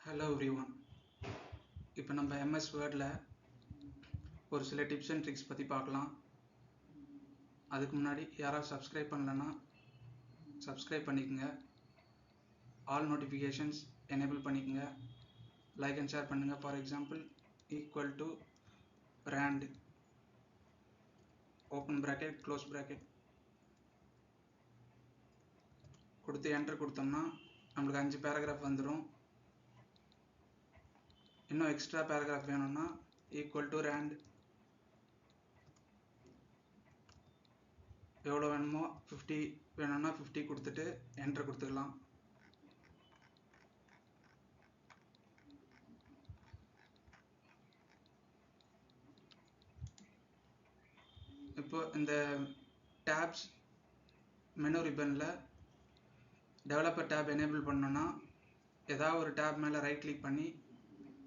Hello everyone. இப்போ நம்ம MS வேர்டில் ஒரு சில டிப்ஸ் அண்ட் ட்ரிக்ஸ் பற்றி பார்க்கலாம். அதுக்கு முன்னாடி யாராவது சப்ஸ்கிரைப் பண்ணலன்னா சப்ஸ்கிரைப் பண்ணிக்கோங்க. ஆல் நோட்டிஃபிகேஷன்ஸ் எனேபிள் பண்ணிக்கோங்க. லைக் அண்ட் ஷேர் பண்ணுங்கள். For example equal to rand open bracket close bracket கொடுத்து என்டர் கொடுத்தோம்னா நம்மளுக்கு 5 பேராகிராஃப் வந்துடும். இன்னும் எக்ஸ்ட்ரா பேராகிராஃப் வேணும்னா ஈக்குவல் டு ரேண்ட் எவ்வளோ வேணுமோ 50 வேணும்னா 50 கொடுத்துட்டு என்டர் கொடுத்துக்கலாம். இப்போ இந்த டேப்ஸ் மெனு ரிப்பனில் டெவலப்பர் டேப் எனேபிள் பண்ணோன்னா ஏதாவது ஒரு டேப் மேலே ரைட் கிளிக் பண்ணி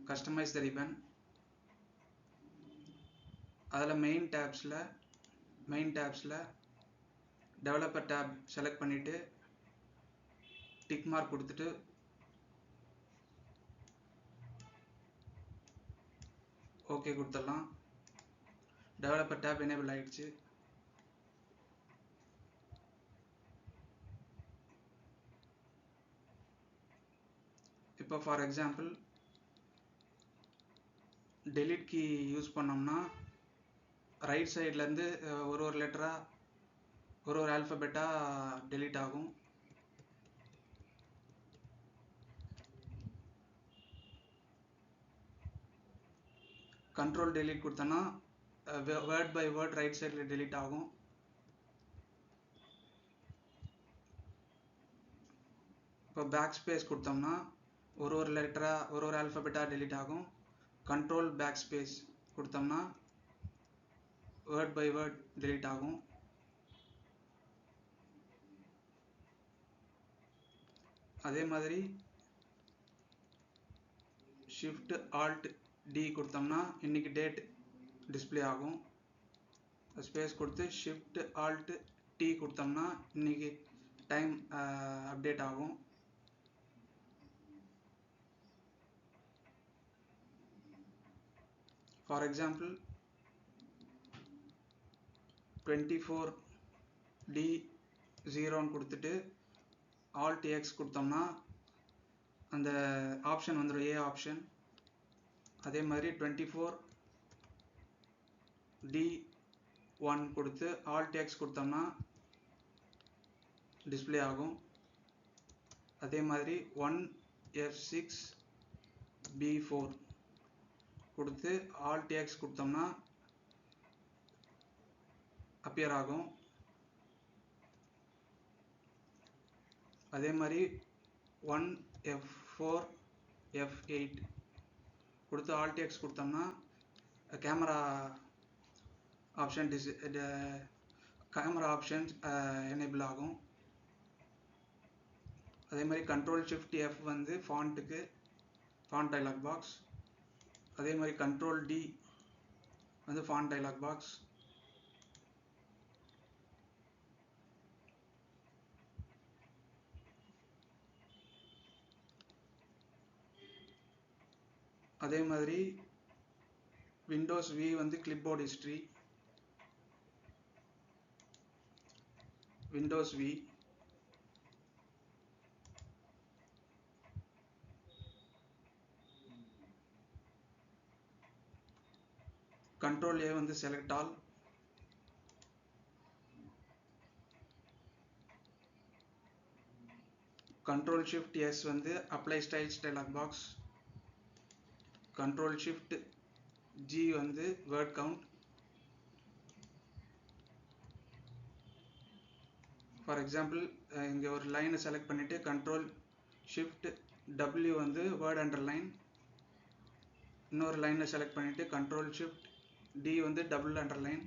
கஸ்டமைஸ் த ரிப்பன், அதில் மெயின் டேப்ஸில் டெவலப்பர் டேப் செலக்ட் பண்ணிவிட்டு டிக் மார்க் கொடுத்துட்டு ஓகே கொடுத்துடலாம். டெவலப்பர் டேப் எனேபிள் ஆகிடுச்சு. இப்போ for example delete key use பண்ணோம்னா ரைட் சைட்லேருந்து ஒரு லெட்டராக ஒரு ஆல்ஃபபெட்டாக டெலிட் ஆகும். கண்ட்ரோல் டெலிட் கொடுத்தோன்னா வேர்ட் பை வேர்ட் ரைட் சைடில் டெலிட் ஆகும். இப்போ பேக் ஸ்பேஸ் கொடுத்தோம்னா ஒரு லெட்டராக ஒரு ஆல்ஃபபெட்டாக டெலிட் ஆகும். கண்ட்ரோல் பேக் ஸ்பேஸ் கொடுத்தோம்னா வேர்ட் பை வேர்ட் டெலிட் ஆகும். அதே மாதிரி ஷிஃப்ட் ஆல்ட் டி கொடுத்தோம்னா இன்னைக்கு டேட் டிஸ்பிளே ஆகும். ஸ்பேஸ் கொடுத்து ஷிஃப்ட் ஆல்ட் டி கொடுத்தோம்னா இன்னைக்கு டைம் அப்டேட் ஆகும். ஃபார் எக்ஸாம்பிள் 24D0 கொடுத்துட்டு ஆல்ட் எக்ஸ் கொடுத்தோம்னா அந்த ஆப்ஷன் வந்துடும், ஏ ஆப்ஷன். அதே மாதிரி 24D1 கொடுத்து ஆல்ட் எக்ஸ் கொடுத்தோம்னா டிஸ்பிளே ஆகும். அதே மாதிரி 1F6B4 கொடுத்து ஆல்ட் எக்ஸ் கொடுத்தோம்னா அப்பியர் ஆகும். அதே மாதிரி 1F4F8 கொடுத்து ஆல்ட் எக்ஸ் கொடுத்தோம்னா கேமரா ஆப்ஷன் எனேபிள் ஆகும். அதே மாதிரி கண்ட்ரோல் ஷிஃப்ட் எஃப் வந்து ஃபாண்ட்டுக்கு ஃபாண்ட் டைலாக் பாக்ஸ். அதே மாதிரி கண்ட்ரோல் டி வந்து ஃபாண்ட் டைலாக் பாக்ஸ். அதே மாதிரி விண்டோஸ் வி வந்து clipboard history. Windows V control A வந்து select all. Control shift S வந்து apply styles dialog box. Control shift G வந்து வேர்ட் கவுண்ட். ஃபார் எக்ஸாம்பிள் இங்கே ஒரு லைனை செலக்ட் பண்ணிவிட்டு கண்ட்ரோல் ஷிஃப்ட் டபிள்யூ வந்து வேர்ட் அண்டர்லைன். இன்னொரு லைனை செலக்ட் பண்ணிவிட்டு கண்ட்ரோல் ஷிஃப்ட் டி வந்து டபுள் அண்டர்லைன்.